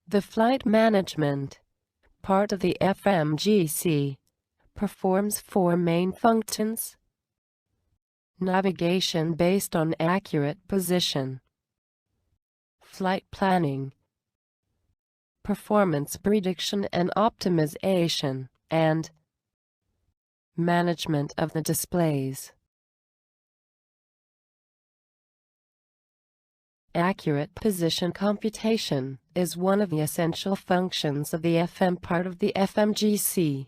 The flight management part of the FMGC performs four main functions: navigation based on accurate position, flight planning, performance prediction and optimization, and management of the displays. Accurate position computation is one of the essential functions of the FM part of the FMGC.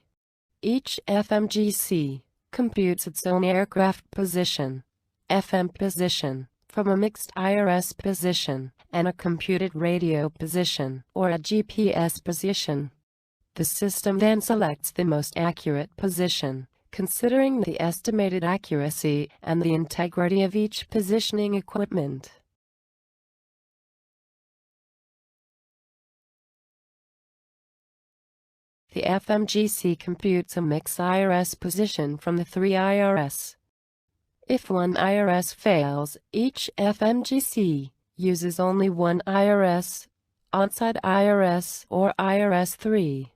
Each FMGC computes its own aircraft position, FM position, from a mixed IRS position, and a computed radio position, or a GPS position. The system then selects the most accurate position, considering the estimated accuracy and the integrity of each positioning equipment. The FMGC computes a mixed IRS position from the three IRS. If one IRS fails, each FMGC uses only one IRS, onside IRS or IRS 3.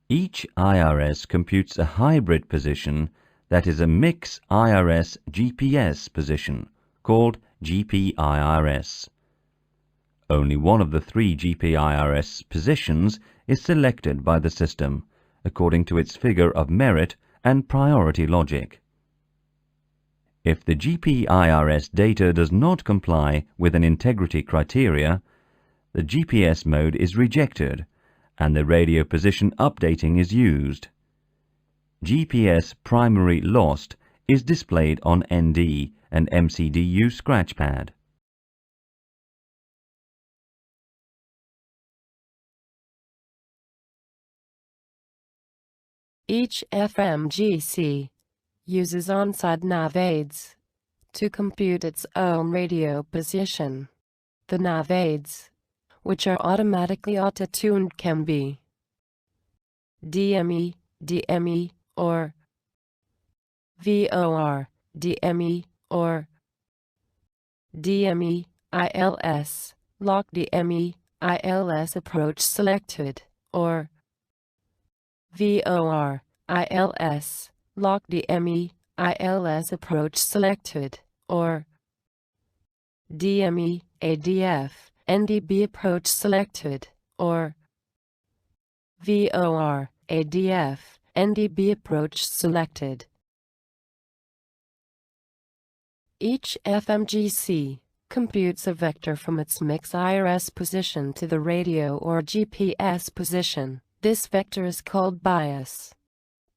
Each IRS computes a hybrid position that is a mix IRS GPS position, called GPIRS. Only one of the three GPIRS positions is selected by the system, according to its figure of merit and priority logic. If the GPIRS data does not comply with an integrity criteria, the GPS mode is rejected and the radio position updating is used. GPS primary lost is displayed on ND and MCDU scratchpad. Each FMGC uses on-side nav aids to compute its own radio position. The nav aids, which are automatically auto-tuned, can be DME, DME, or VOR, DME, or DME, ILS, lock DME, ILS approach selected, or VOR, ILS, lock DME, ILS approach selected, or DME, ADF, NDB approach selected, or VOR, ADF, NDB approach selected. Each FMGC computes a vector from its mix IRS position to the radio or GPS position. This vector is called bias.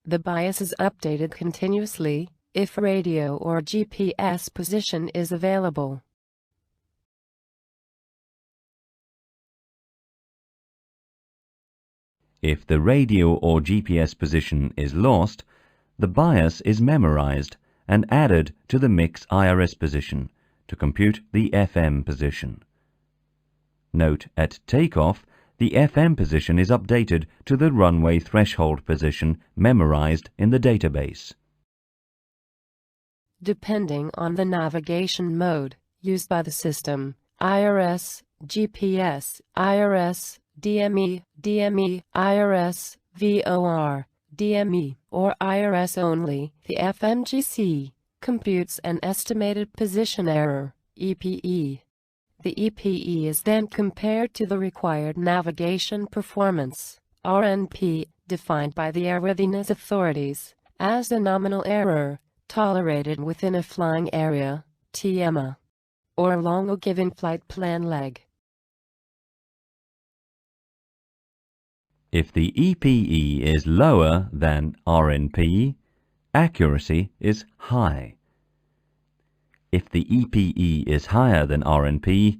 The bias is updated continuously if radio or GPS position is available. If the radio or GPS position is lost, the bias is memorized and added to the mix IRS position to compute the FM position. Note, at takeoff, the FM position is updated to the runway threshold position memorized in the database. Depending on the navigation mode used by the system, IRS, GPS, IRS, DME, DME, IRS, VOR, DME, or IRS only, the FMGC computes an estimated position error, EPE. The EPE is then compared to the required navigation performance, RNP, defined by the airworthiness authorities as the nominal error tolerated within a flying area, TMA, or along a given flight plan leg. If the EPE is lower than RNP, accuracy is high. If the EPE is higher than RNP,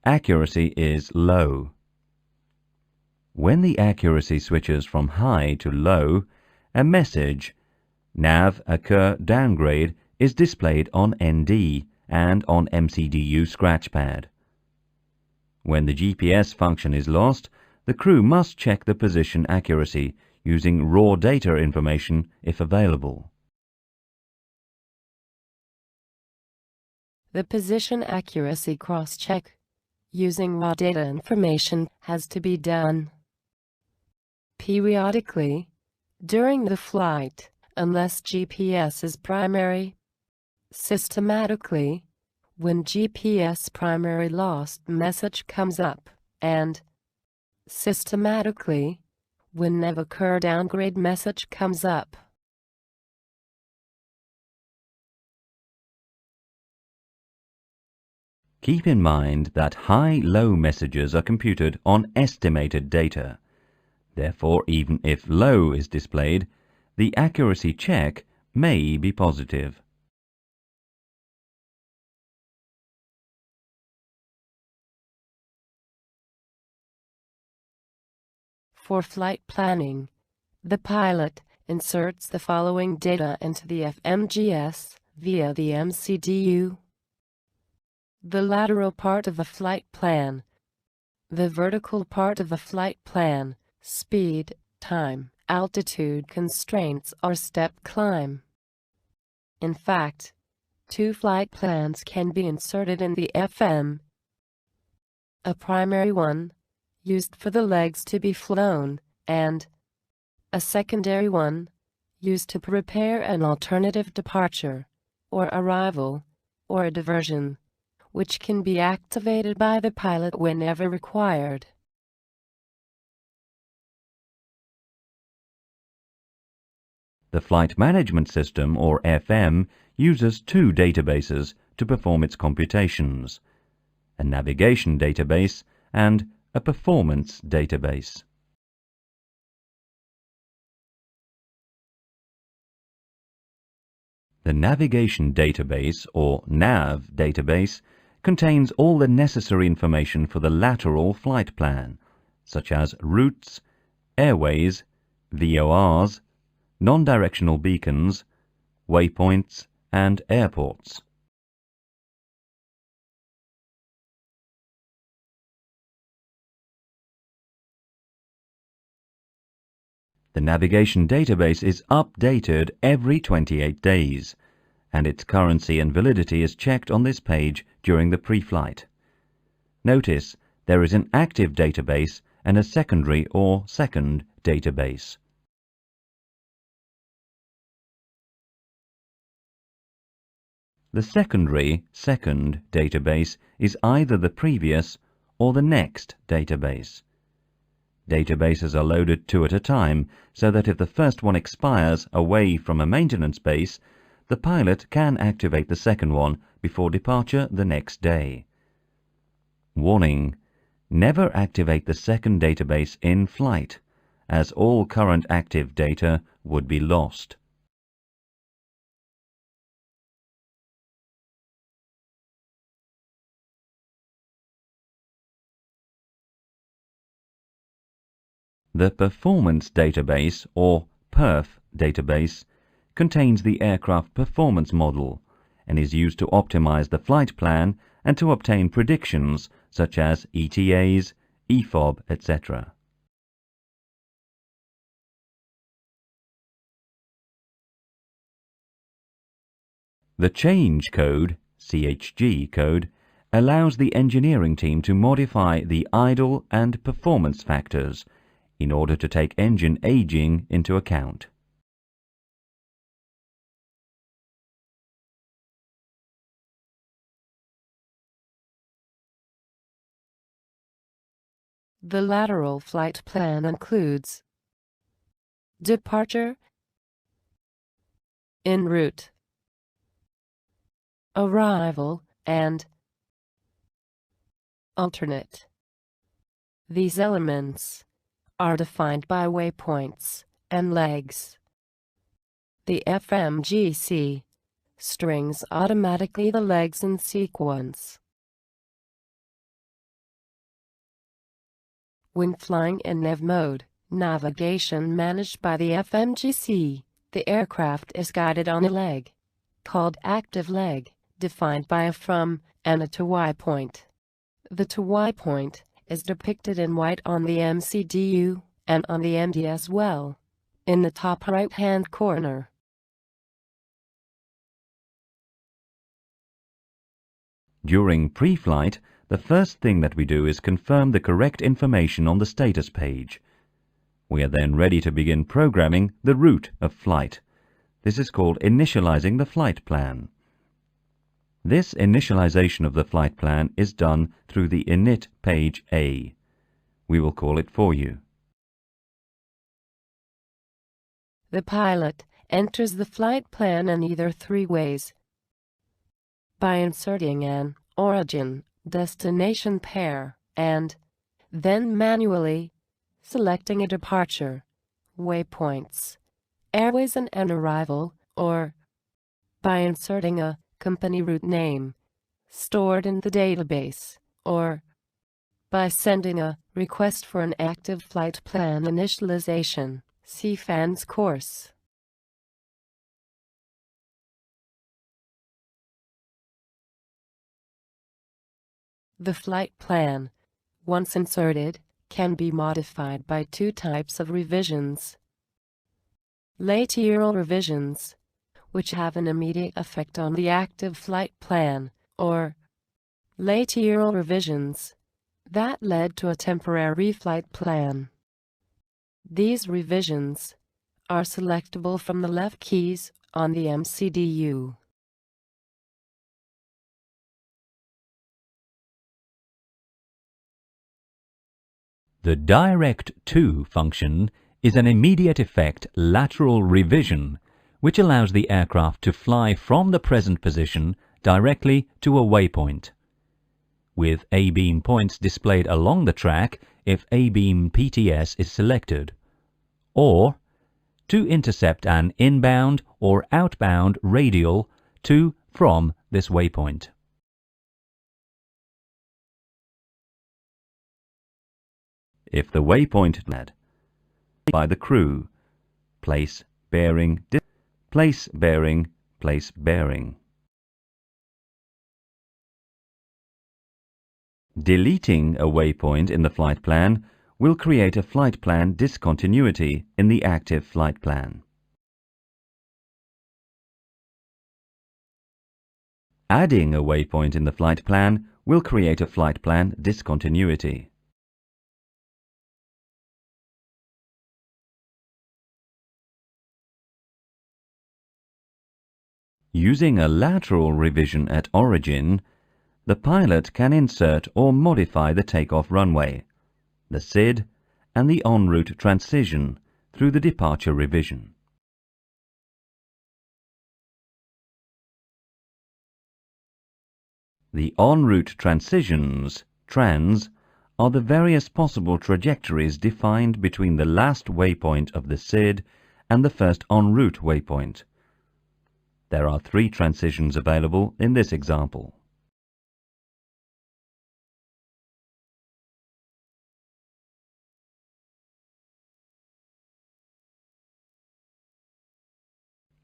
accuracy is low. When the accuracy switches from high to low, a message, Nav Occur Downgrade, is displayed on ND and on MCDU scratchpad. When the GPS function is lost, the crew must check the position accuracy using raw data information if available. The position accuracy cross-check using raw data information has to be done periodically during the flight, unless GPS is primary, systematically when GPS primary lost message comes up, and systematically when nav occur downgrade message comes up. Keep in mind that high-low messages are computed on estimated data. Therefore, even if low is displayed, the accuracy check may be positive. For flight planning, the pilot inserts the following data into the FMGS via the MCDU. The lateral part of the flight plan, the vertical part of the flight plan, speed, time, altitude constraints or step climb. In fact, 2 flight plans can be inserted in the FM. A primary one, used for the legs to be flown, and a secondary one, used to prepare an alternative departure, or arrival, or a diversion, which can be activated by the pilot whenever required. The Flight Management System, or FM, uses 2 databases to perform its computations: a navigation database and a performance database. The Navigation Database, or NAV database, contains all the necessary information for the lateral flight plan, such as routes, airways, VORs, non-directional beacons, waypoints, and airports. The navigation database is updated every 28 days, and its currency and validity is checked on this page during the pre-flight. Notice there is an active database and a secondary or second database. The secondary second database is either the previous or the next database. Databases are loaded 2 at a time, so that if the first one expires away from a maintenance base, the pilot can activate the second one before departure the next day. Warning: never activate the second database in flight, as all current active data would be lost. The Performance Database, or PERF database, contains the aircraft performance model and is used to optimize the flight plan and to obtain predictions such as ETAs, EFOB, etc. The change code, CHG code, allows the engineering team to modify the idle and performance factors in order to take engine aging into account. The lateral flight plan includes departure, en route, arrival, and alternate. These elements are defined by waypoints and legs. The FMGC strings automatically the legs in sequence. When flying in nav mode, navigation managed by the FMGC, the aircraft is guided on a leg, called active leg, defined by a from and a to Y point. The to Y point is depicted in white on the MCDU, and on the MD as well, in the top right-hand corner. During pre-flight, the first thing that we do is confirm the correct information on the status page. We are then ready to begin programming the route of flight. This is called initializing the flight plan. This initialization of the flight plan is done through the init page A. We will call it for you. The pilot enters the flight plan in either three ways: by inserting an origin-destination pair and then manually selecting a departure, waypoints, airways and an arrival, or by inserting a company route name stored in the database, or by sending a request for an active flight plan initialization. See FANS course. The flight plan, once inserted, can be modified by two types of revisions: lateral revisions, which have an immediate effect on the active flight plan, or lateral revisions that led to a temporary flight plan. These revisions are selectable from the left keys on the MCDU. The Direct To function is an immediate effect lateral revision which allows the aircraft to fly from the present position directly to a waypoint, with A-beam points displayed along the track if A-beam PTS is selected, or to intercept an inbound or outbound radial to from this waypoint. If the waypoint led by the crew, place bearing, place bearing, place bearing. Deleting a waypoint in the flight plan will create a flight plan discontinuity in the active flight plan. Adding a waypoint in the flight plan will create a flight plan discontinuity. Using a lateral revision at origin, the pilot can insert or modify the takeoff runway, the SID, and the en route transition through the departure revision. The en route transitions, trans, are the various possible trajectories defined between the last waypoint of the SID and the first en route waypoint. There are 3 transitions available in this example.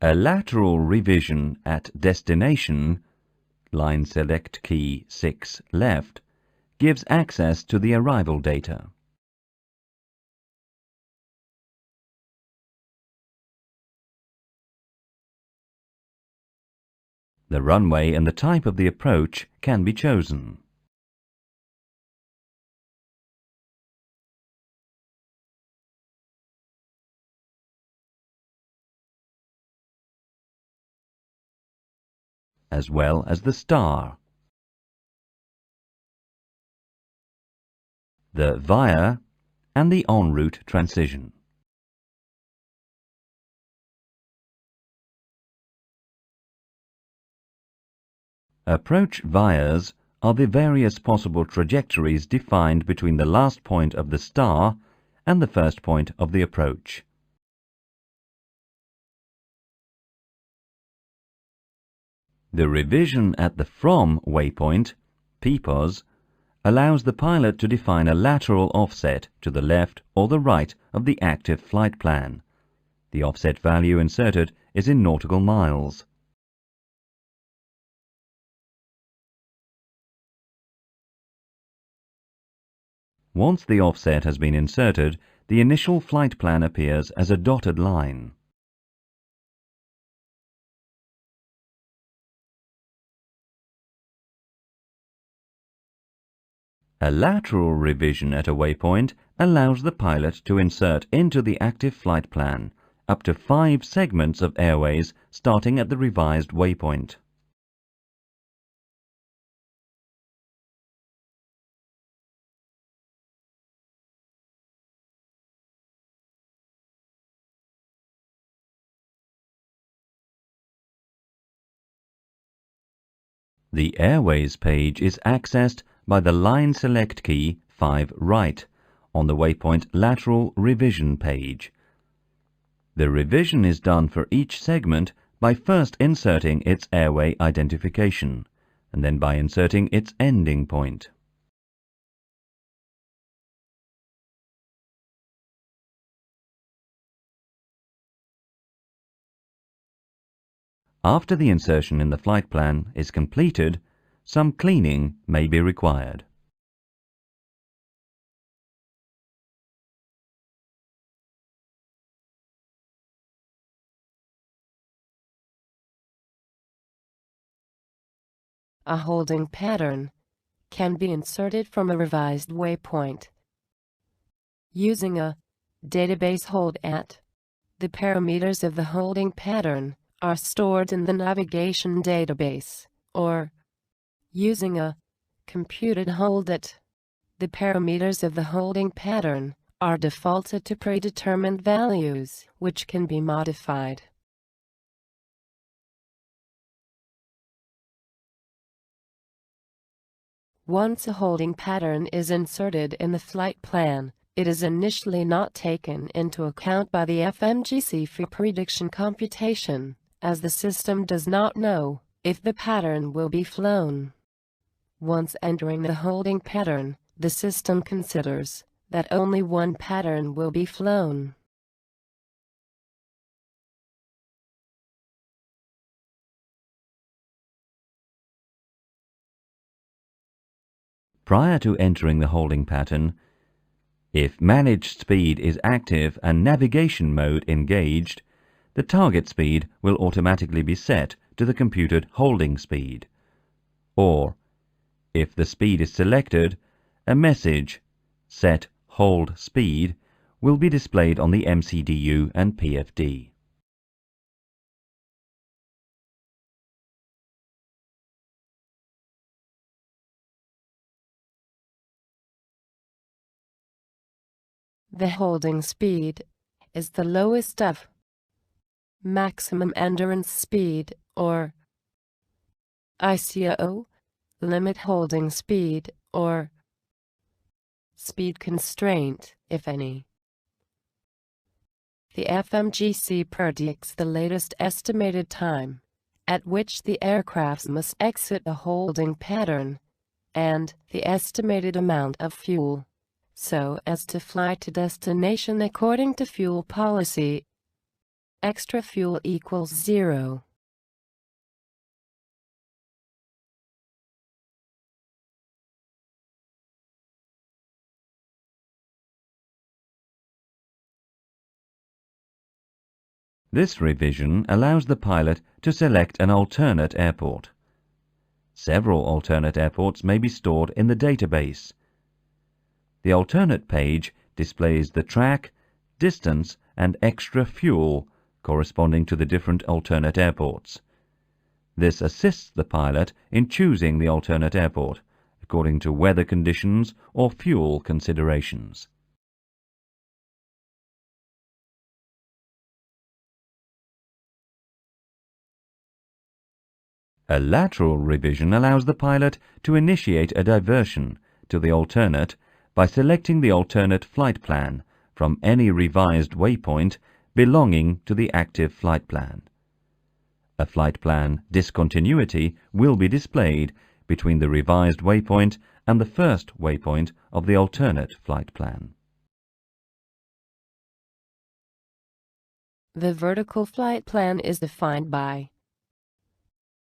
A lateral revision at destination, line select key 6 left, gives access to the arrival data. The runway and the type of the approach can be chosen. As well as the star, the via, and the en route transition. Approach vias are the various possible trajectories defined between the last point of the star and the first point of the approach. The revision at the from waypoint, PPOS, allows the pilot to define a lateral offset to the left or the right of the active flight plan. The offset value inserted is in nautical miles. Once the offset has been inserted, the initial flight plan appears as a dotted line. A lateral revision at a waypoint allows the pilot to insert into the active flight plan up to 5 segments of airways starting at the revised waypoint. The Airways page is accessed by the line select key 5 right on the waypoint lateral revision page. The revision is done for each segment by first inserting its airway identification and then by inserting its ending point. After the insertion in the flight plan is completed, some cleaning may be required. A holding pattern can be inserted from a revised waypoint using a database hold at. The parameters of the holding pattern are stored in the navigation database, or using a computed hold at. The parameters of the holding pattern are defaulted to predetermined values, which can be modified. Once a holding pattern is inserted in the flight plan, it is initially not taken into account by the FMGC for prediction computation, as the system does not know if the pattern will be flown. Once entering the holding pattern, the system considers that only one pattern will be flown. Prior to entering the holding pattern, if managed speed is active and navigation mode engaged, the target speed will automatically be set to the computed holding speed. Or, if the speed is selected, a message, Set Hold Speed, will be displayed on the MCDU and PFD. The holding speed is the lowest of maximum endurance speed, or ICAO, limit holding speed, or speed constraint, if any. The FMGC predicts the latest estimated time at which the aircraft must exit a holding pattern and the estimated amount of fuel, so as to fly to destination according to fuel policy. Extra fuel equals 0. This revision allows the pilot to select an alternate airport. Several alternate airports may be stored in the database. The alternate page displays the track, distance, and extra fuel corresponding to the different alternate airports. This assists the pilot in choosing the alternate airport according to weather conditions or fuel considerations. A lateral revision allows the pilot to initiate a diversion to the alternate by selecting the alternate flight plan from any revised waypoint belonging to the active flight plan. A flight plan discontinuity will be displayed between the revised waypoint and the first waypoint of the alternate flight plan. The vertical flight plan is defined by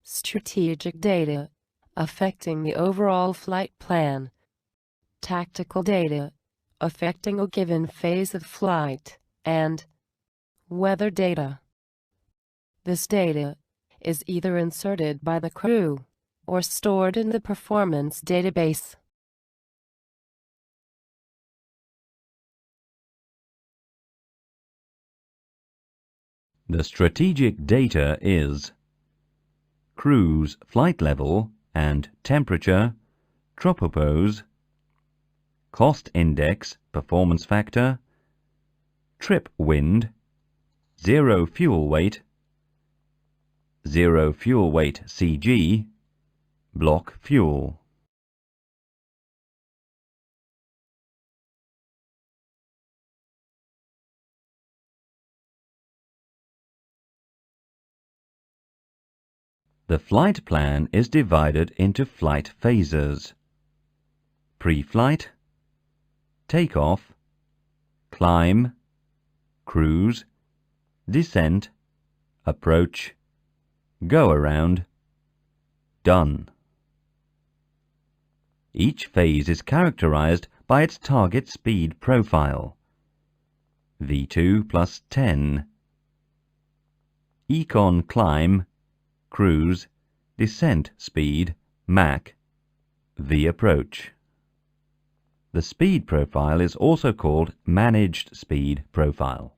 strategic data affecting the overall flight plan, tactical data affecting a given phase of flight, and weather data. This data is either inserted by the crew or stored in the performance database. The strategic data is cruise flight level and temperature, tropopause, cost index performance factor, trip wind, zero fuel weight CG, block fuel. The flight plan is divided into flight phases: pre-flight, takeoff, climb, cruise, descent, approach, go-around, done. Each phase is characterized by its target speed profile: V2 plus 10, econ climb, cruise, descent speed, Mach, V approach. The speed profile is also called managed speed profile.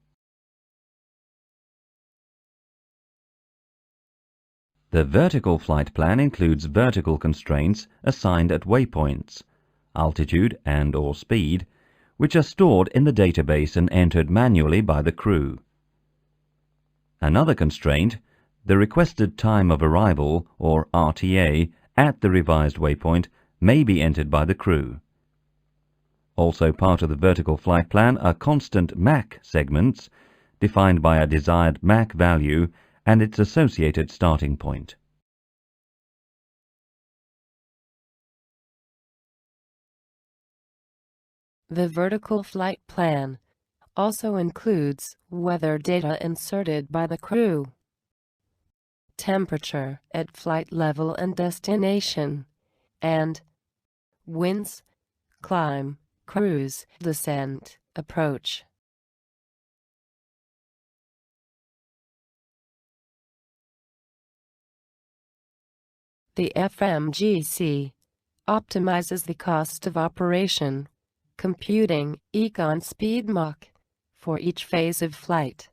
The vertical flight plan includes vertical constraints assigned at waypoints, altitude and/or speed, which are stored in the database and entered manually by the crew. Another constraint, the requested time of arrival, or RTA, at the revised waypoint, may be entered by the crew. Also part of the vertical flight plan are constant Mach segments, defined by a desired Mach value and its associated starting point. The vertical flight plan also includes weather data inserted by the crew, temperature at flight level and destination, and winds, climb, cruise, descent, approach. The FMGC optimizes the cost of operation, computing econ speed Mach for each phase of flight.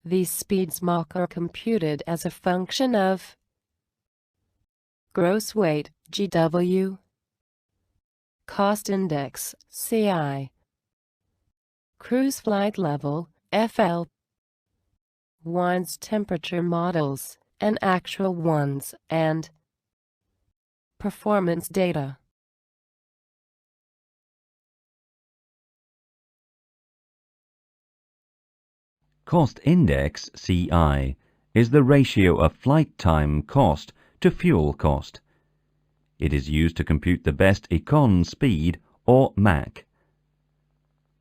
These speeds Mach are computed as a function of gross weight GW, cost index CI, cruise flight level FL, winds temperature models and actual ones, and performance data. Cost index CI is the ratio of flight time cost to fuel cost. It is used to compute the best econ speed, or Mach.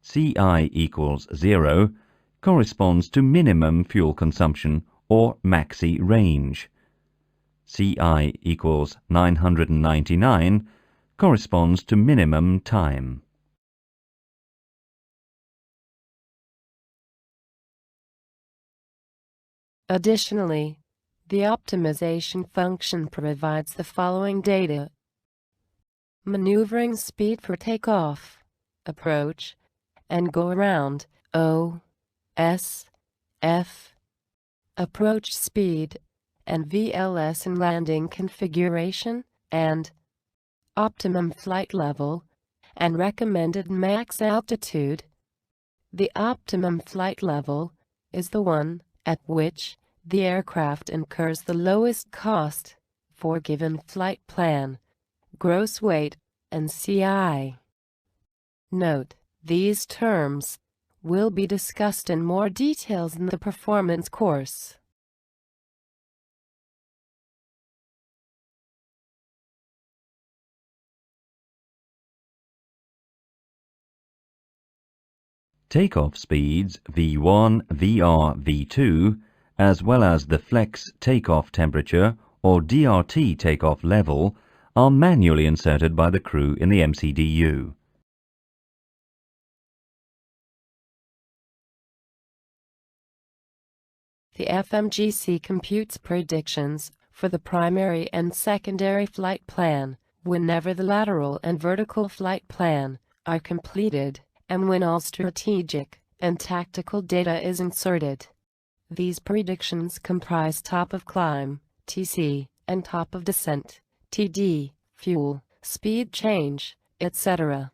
CI equals 0 corresponds to minimum fuel consumption, or maxi range. CI equals 999 corresponds to minimum time. Additionally, the optimization function provides the following data: maneuvering speed for takeoff, approach, and go-around, O, S, F, approach speed, and VLS and landing configuration, and optimum flight level, and recommended max altitude. The optimum flight level is the one at which the aircraft incurs the lowest cost for given flight plan, gross weight, and CI. Note, these terms will be discussed in more details in the performance course. Takeoff speeds V1, VR, V2, as well as the flex takeoff temperature or DRT takeoff level, are manually inserted by the crew in the MCDU. The FMGC computes predictions for the primary and secondary flight plan whenever the lateral and vertical flight plan are completed, and when all strategic and tactical data is inserted. These predictions comprise top of climb, TC, and top of descent, TD, fuel, speed change, etc.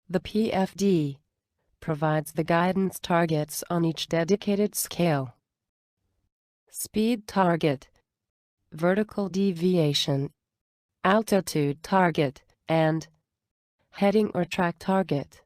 The PFD provides the guidance targets on each dedicated scale. Speed target, vertical deviation, altitude target, and heading or track target.